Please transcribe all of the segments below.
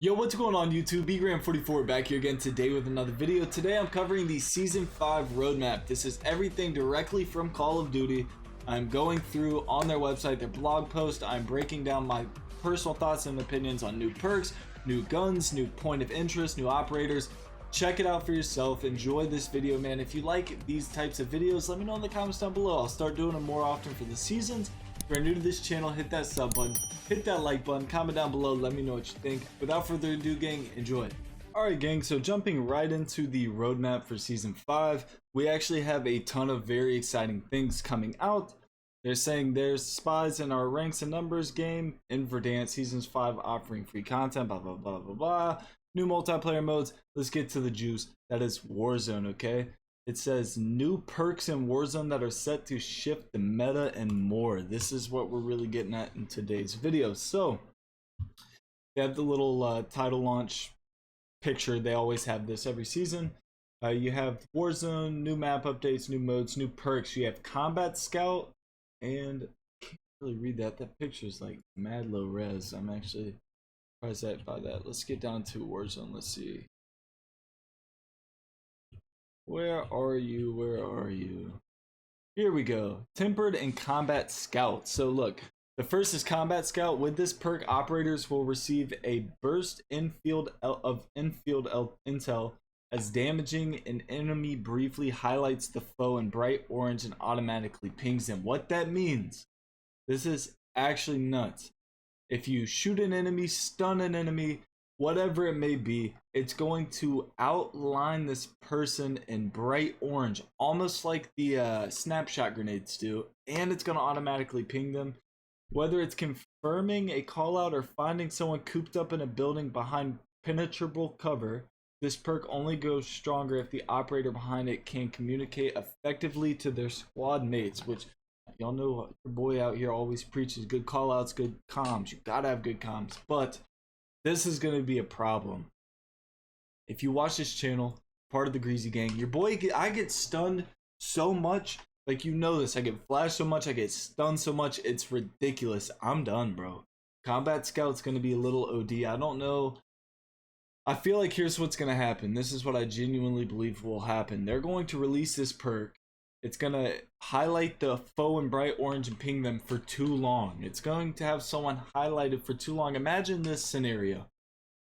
Yo, what's going on YouTube? bgram44 back here again today with another video. Today I'm covering the Season 5 roadmap. This is everything directly from Call of Duty. I'm going through on their website, their blog post. I'm breaking down my personal thoughts and opinions on new perks, new guns, new point of interest, new operators. Check it out for yourself. Enjoy this video, man. If you like these types of videos, let me know in the comments down below. I'll start doing them more often for the seasons. If you're new to this channel, hit that sub button, hit that like button, comment down below, let me know what you think. Without further ado, gang, enjoy. Alright gang, so jumping right into the roadmap for Season 5, we actually have a ton of very exciting things coming out. They're saying there's spies in our ranks and numbers game, in Verdant Seasons 5 offering free content, blah blah blah blah blah, new multiplayer modes. Let's get to the juice. That is Warzone, okay? It says new perks in Warzone that are set to shift the meta and more. This is what we're really getting at in today's video. So they have the little title launch picture. They always have this every season. You have Warzone, new map updates, new modes, new perks. You have Combat Scout, and I can't really read that. That picture is like mad low res. I'm actually surprised by that. Let's get down to Warzone. Let's see. Where are you? Where are you? Here we go. Tempered and Combat Scout. So look, the first is Combat Scout. With this perk, operators will receive a burst infield intel as damaging an enemy briefly highlights the foe in bright orange and automatically pings them. What that means, this is actually nuts. If you shoot an enemy, stun an enemy, whatever it may be, it's going to outline this person in bright orange, almost like the snapshot grenades do, and it's going to automatically ping them. Whether it's confirming a call out or finding someone cooped up in a building behind penetrable cover, this perk only goes stronger if the operator behind it can communicate effectively to their squad mates, which y'all know your boy out here always preaches good call outs, good comms. You gotta have good comms, but this is going to be a problem. If you watch this channel, part of the Greasy Gang, your boy, I get stunned so much. Like, you know this. I get flashed so much. I get stunned so much. It's ridiculous. I'm done, bro. Combat Scout's going to be a little OD. I don't know. I feel like here's what's going to happen. This is what I genuinely believe will happen. They're going to release this perk. It's going to highlight the foe in bright orange and ping them for too long. It's going to have someone highlighted for too long. Imagine this scenario.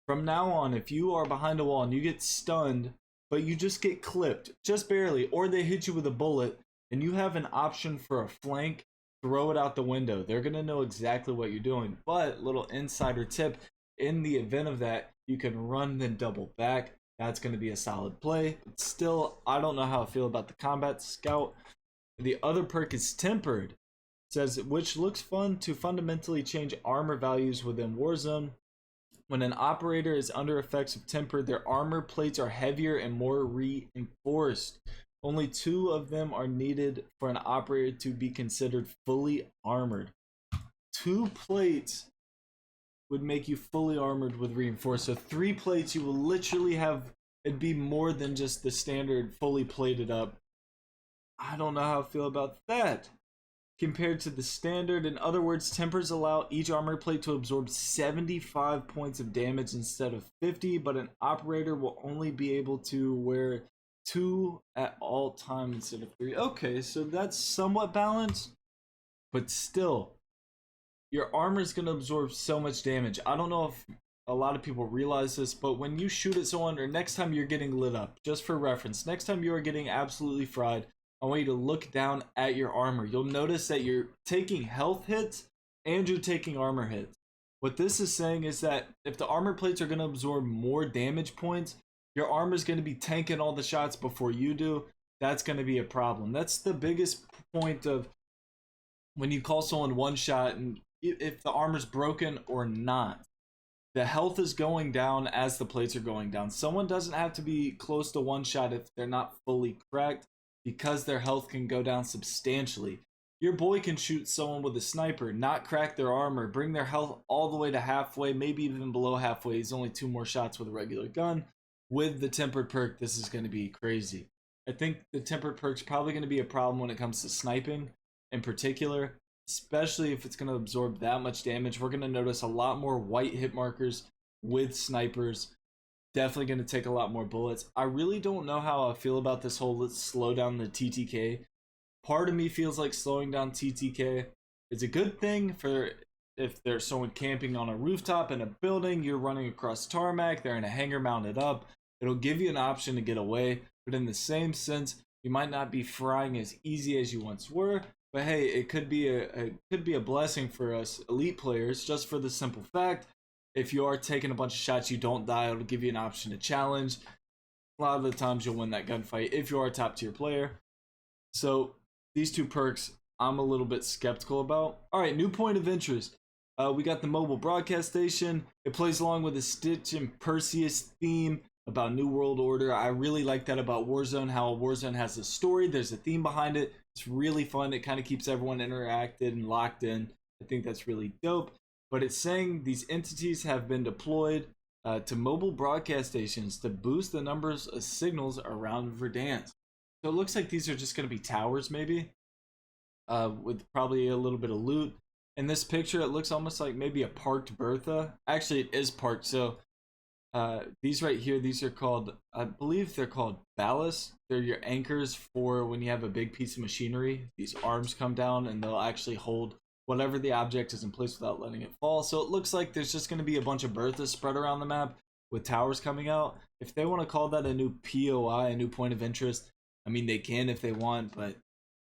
From now on, if you are behind a wall and you get stunned, but you just get clipped, just barely, or they hit you with a bullet, and you have an option for a flank, throw it out the window. They're going to know exactly what you're doing. But, little insider tip, in the event of that, you can run then double back. That's going to be a solid play. But still, I don't know how I feel about the Combat Scout. The other perk is Tempered. It says, which looks fun to fundamentally change armor values within Warzone. When an operator is under effects of Tempered, their armor plates are heavier and more reinforced. Only 2 of them are needed for an operator to be considered fully armored. 2 plates would make you fully armored with reinforced. So 3 plates, you will literally have, it'd be more than just the standard fully plated up. I don't know how I feel about that. Compared to the standard, in other words, Tempers allow each armor plate to absorb 75 points of damage instead of 50, but an operator will only be able to wear 2 at all times instead of 3. Okay, so that's somewhat balanced, but still, your armor is going to absorb so much damage. I don't know if a lot of people realize this, but when you shoot at someone, or next time you're getting lit up, just for reference, next time you are getting absolutely fried, I want you to look down at your armor. You'll notice that you're taking health hits and you're taking armor hits. What this is saying is that if the armor plates are going to absorb more damage points, your armor is going to be tanking all the shots before you do. That's going to be a problem. That's the biggest point of when you call someone one shot, and if the armor's broken or not, the health is going down as the plates are going down. Someone doesn't have to be close to one shot if they're not fully cracked, because their health can go down substantially. Your boy can shoot someone with a sniper, not crack their armor, bring their health all the way to halfway, maybe even below halfway. He's only 2 more shots with a regular gun. With the Tempered perk, this is going to be crazy. I think the Tempered perk's probably going to be a problem when it comes to sniping in particular, especially if it's going to absorb that much damage. We're going to notice a lot more white hit markers with snipers. Definitely going to take a lot more bullets. I really don't know how I feel about this whole let's slow down the TTK. Part of me feels like slowing down TTK is a good thing for if there's someone camping on a rooftop in a building, you're running across tarmac, they're in a hangar mounted up. It'll give you an option to get away, but in the same sense, you might not be frying as easy as you once were. But hey, it could be a blessing for us elite players, just for the simple fact, if you are taking a bunch of shots, you don't die. It'll give you an option to challenge. A lot of the times, you'll win that gunfight if you are a top tier player. So these two perks, I'm a little bit skeptical about. All right, new point of interest. We got the mobile broadcast station. It plays along with the Stitch and Perseus theme about New World Order. I really like that about Warzone, how Warzone has a story. There's a theme behind it. It's really fun. It kind of keeps everyone interacted and locked in. I think that's really dope. But it's saying these entities have been deployed to mobile broadcast stations to boost the numbers of signals around Verdansk. So it looks like these are just going to be towers maybe, with probably a little bit of loot. In this picture, it looks almost like maybe a parked Bertha. Actually, it is parked. So these right here, these are called, I believe they're called ballast. They're your anchors for when you have a big piece of machinery. These arms come down and they'll actually hold whatever the object is in place without letting it fall. So it looks like there's just going to be a bunch of Berthas spread around the map with towers coming out. If they want to call that a new POI, a new point of interest, I mean, they can if they want, but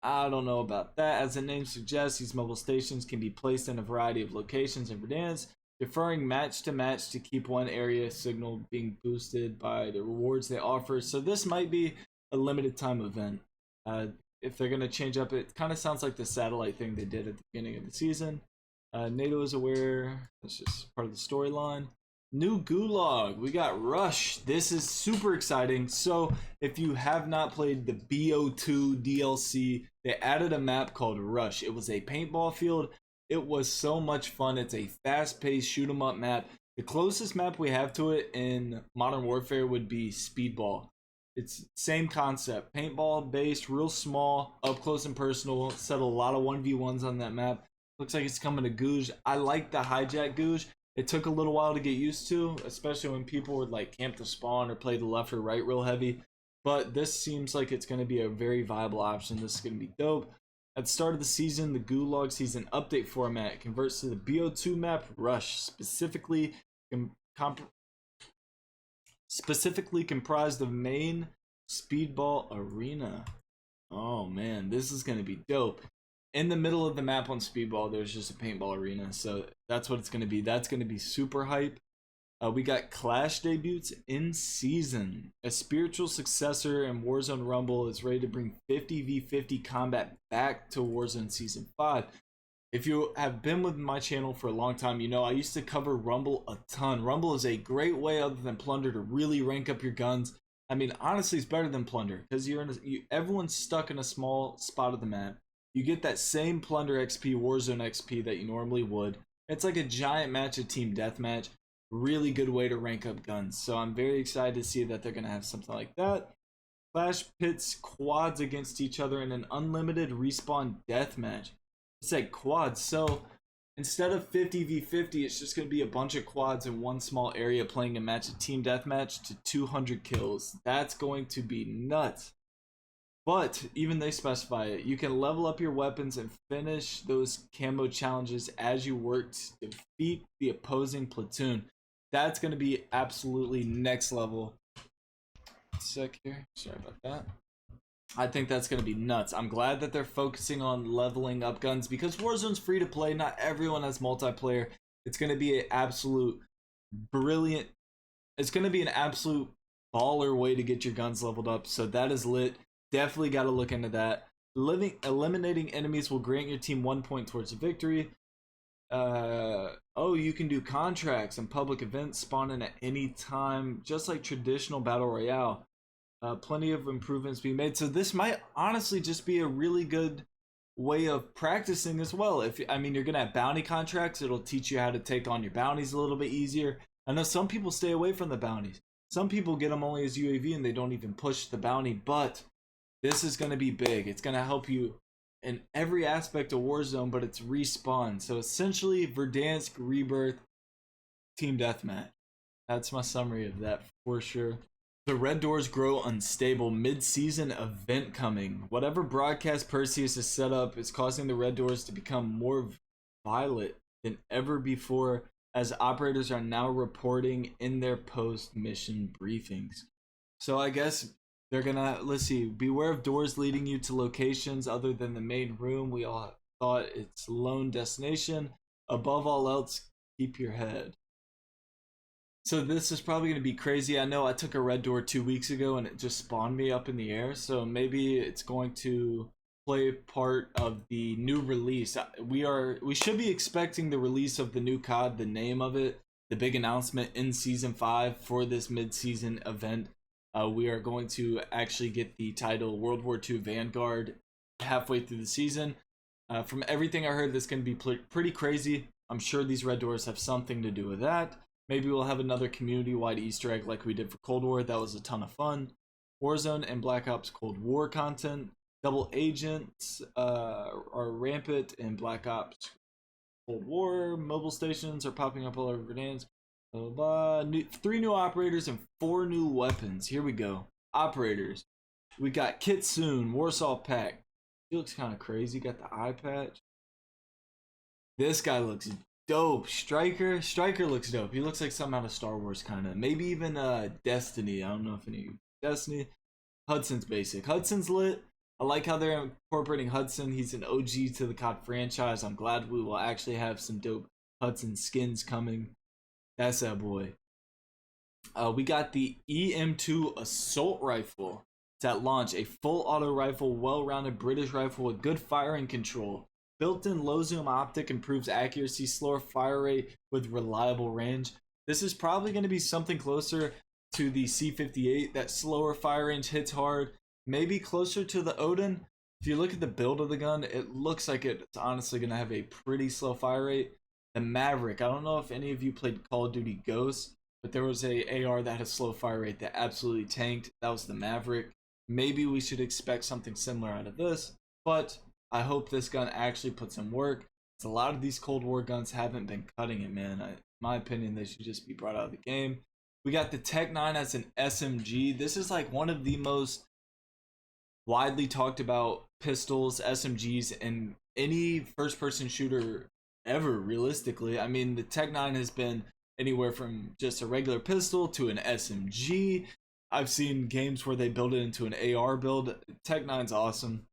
I don't know about that. As the name suggests, these mobile stations can be placed in a variety of locations in Verdansk, deferring match to match to keep one area signal being boosted by the rewards they offer. So this might be a limited time event. If they're going to change up, it kind of sounds like the satellite thing they did at the beginning of the season. NATO is aware. That's just part of the storyline. New Gulag. We got Rush. This is super exciting. So if you have not played the BO2 DLC, they added a map called Rush. It was a paintball field. It was so much fun. It's a fast-paced shoot 'em up map. The closest map we have to it in Modern Warfare would be Speedball. It's same concept, paintball based, real small, up close and personal. Set a lot of 1v1s on that map. Looks like it's coming to Gouge. I like the hijack Gouge. It took a little while to get used to, especially when people would like camp the spawn or play the left or right real heavy. But this seems like it's going to be a very viable option. This is going to be dope. At the start of the season, the Gulag season update format converts to the BO2 map Rush, specifically comprised of main Speedball Arena. Oh man, this is going to be dope. In the middle of the map on Speedball, there's just a paintball arena, so that's what it's going to be. That's going to be super hype. We got Clash debuts in season. A spiritual successor in Warzone Rumble is ready to bring 50v50 combat back to Warzone Season 5. If you have been with my channel for a long time, you know I used to cover Rumble a ton. Rumble is a great way, other than Plunder, to really rank up your guns. I mean, honestly, it's better than Plunder, because everyone's stuck in a small spot of the map. You get that same Plunder XP, Warzone XP that you normally would. It's like a giant match of team deathmatch. Really good way to rank up guns. So I'm very excited to see that they're going to have something like that. Clash pits quads against each other in an unlimited respawn deathmatch. It's like quads. So instead of 50v50, it's just going to be a bunch of quads in one small area playing a match of team deathmatch to 200 kills. That's going to be nuts. But even they specify it. You can level up your weapons and finish those camo challenges as you work to defeat the opposing platoon. That's going to be absolutely next level. Sec here. Sorry about that. I think that's going to be nuts. I'm glad that they're focusing on leveling up guns, because Warzone's free to play. Not everyone has multiplayer. It's going to be an absolute brilliant. It's going to be an absolute baller way to get your guns leveled up. So that is lit. Definitely got to look into that. Eliminating enemies will grant your team 1 point towards a victory. Oh, you can do contracts and public events spawning at any time, just like traditional battle royale. Plenty of improvements being made. So this might honestly just be a really good way of practicing as well. I mean, you're gonna have bounty contracts. It'll teach you how to take on your bounties a little bit easier. I know some people stay away from the bounties. Some people get them only as UAV and they don't even push the bounty, but this is going to be big. It's going to help you in every aspect of Warzone, but it's respawn. So essentially, Verdansk Rebirth Team Deathmatch. That's my summary of that for sure. The red doors grow unstable. Mid-season event coming. Whatever broadcast Perseus has set up is causing the red doors to become more violet than ever before, as operators are now reporting in their post-mission briefings. So I guess they're gonna, let's see, beware of doors leading you to locations other than the main room. We all thought it's lone destination. Above all else, keep your head. So this is probably going to be crazy. I know I took a red door 2 weeks ago and it just spawned me up in the air. So maybe it's going to play part of the new release. We should be expecting the release of the new COD, the name of it, the big announcement in Season 5 for this mid-season event. We are going to actually get the title World War II Vanguard halfway through the season. From everything I heard, this is going to be pretty crazy. I'm sure these red doors have something to do with that. Maybe we'll have another community-wide Easter egg like we did for Cold War. That was a ton of fun. Warzone and Black Ops Cold War content. Double agents are rampant in Black Ops Cold War. Mobile stations are popping up all over Verdansk. 3 new operators and 4 new weapons. Here we go. Operators. We got Kitsune, Warsaw Pack. He looks kind of crazy. Got the eye patch. This guy looks dope. Striker looks dope. He looks like something out of Star Wars, kind of. Maybe even Destiny. I don't know if any Destiny. Hudson's basic. Hudson's lit. I like how they're incorporating Hudson. He's an OG to the COD franchise. I'm glad we will actually have some dope Hudson skins coming. That's that boy. We got the EM2 assault rifle. It's at launch. A full auto rifle, well-rounded British rifle with good firing control. Built-in low zoom optic improves accuracy, slower fire rate with reliable range. This is probably going to be something closer to the C58. That slower fire range hits hard. Maybe closer to the Odin. If you look at the build of the gun, it looks like it's honestly going to have a pretty slow fire rate. The Maverick. I don't know if any of you played Call of Duty Ghosts, but there was a AR that had a slow fire rate that absolutely tanked. That was the Maverick. Maybe we should expect something similar out of this, but I hope this gun actually puts in work. A lot of these Cold War guns haven't been cutting it, man. In my opinion, they should just be brought out of the game. We got the Tech 9 as an SMG. This is like one of the most widely talked about pistols, SMGs, in any first-person shooter ever, realistically. I mean, the Tech 9 has been anywhere from just a regular pistol to an SMG. I've seen games where they build it into an AR build. Tech 9's awesome.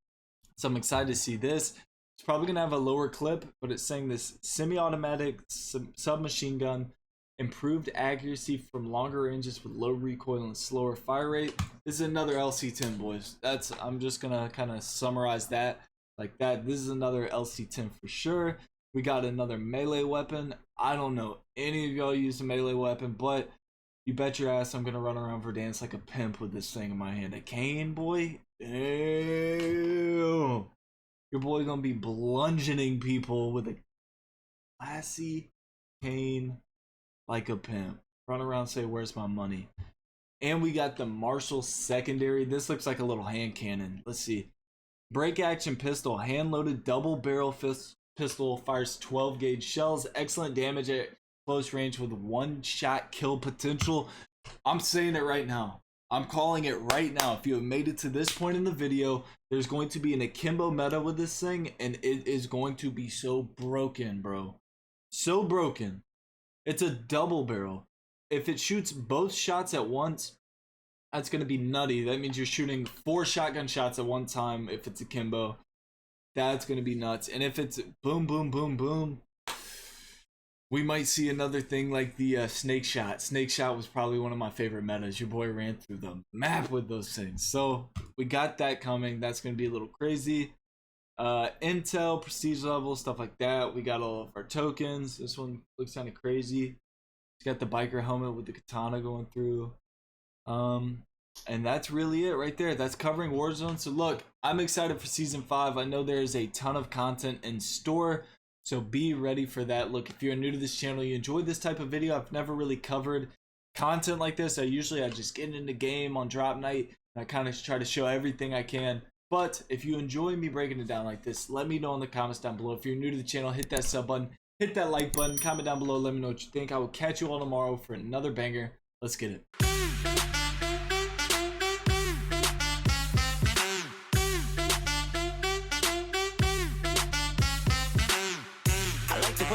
So I'm excited to see this. It's probably going to have a lower clip, but it's saying this semi-automatic submachine gun, improved accuracy from longer ranges with low recoil and slower fire rate. This is another LC-10, boys. I'm just going to kind of summarize that like that. This is another LC-10 for sure. We got another melee weapon. I don't know any of y'all use a melee weapon, but you bet your ass I'm going to run around Verdansk like a pimp with this thing in my hand. A cane, boy? Ew. Your boy gonna be bludgeoning people with a classy cane like a pimp. Run around and say, where's my money? And we got the Marshall secondary. This looks like a little hand cannon. Let's see. Break action pistol. Hand loaded double barrel pistol. Fires 12 gauge shells. Excellent damage at close range with 1-shot kill potential. I'm saying it right now. I'm calling it right now. If you have made it to this point in the video, there's going to be an akimbo meta with this thing, and it is going to be so broken, bro. So broken. It's a double barrel. If it shoots both shots at once, that's going to be nutty. That means you're shooting 4 shotgun shots at one time if it's akimbo. That's going to be nuts. And if it's boom, boom, boom, boom, we might see another thing like the snake shot. Snake shot was probably one of my favorite metas. Your boy ran through the map with those things. So we got that coming. That's going to be a little crazy. Intel, prestige level, stuff like that. We got all of our tokens. This one looks kind of crazy. It's got the biker helmet with the katana going through. And that's really it right there. That's covering Warzone. So look, I'm excited for Season 5. I know there is a ton of content in store. So be ready for that. Look, if you're new to this channel, you enjoy this type of video. I've never really covered content like this. I just get into game on drop night. And I kind of try to show everything I can. But if you enjoy me breaking it down like this, let me know in the comments down below. If you're new to the channel, hit that sub button. hit that like button, comment down below, let me know what you think. I will catch you all tomorrow for another banger. Let's get it.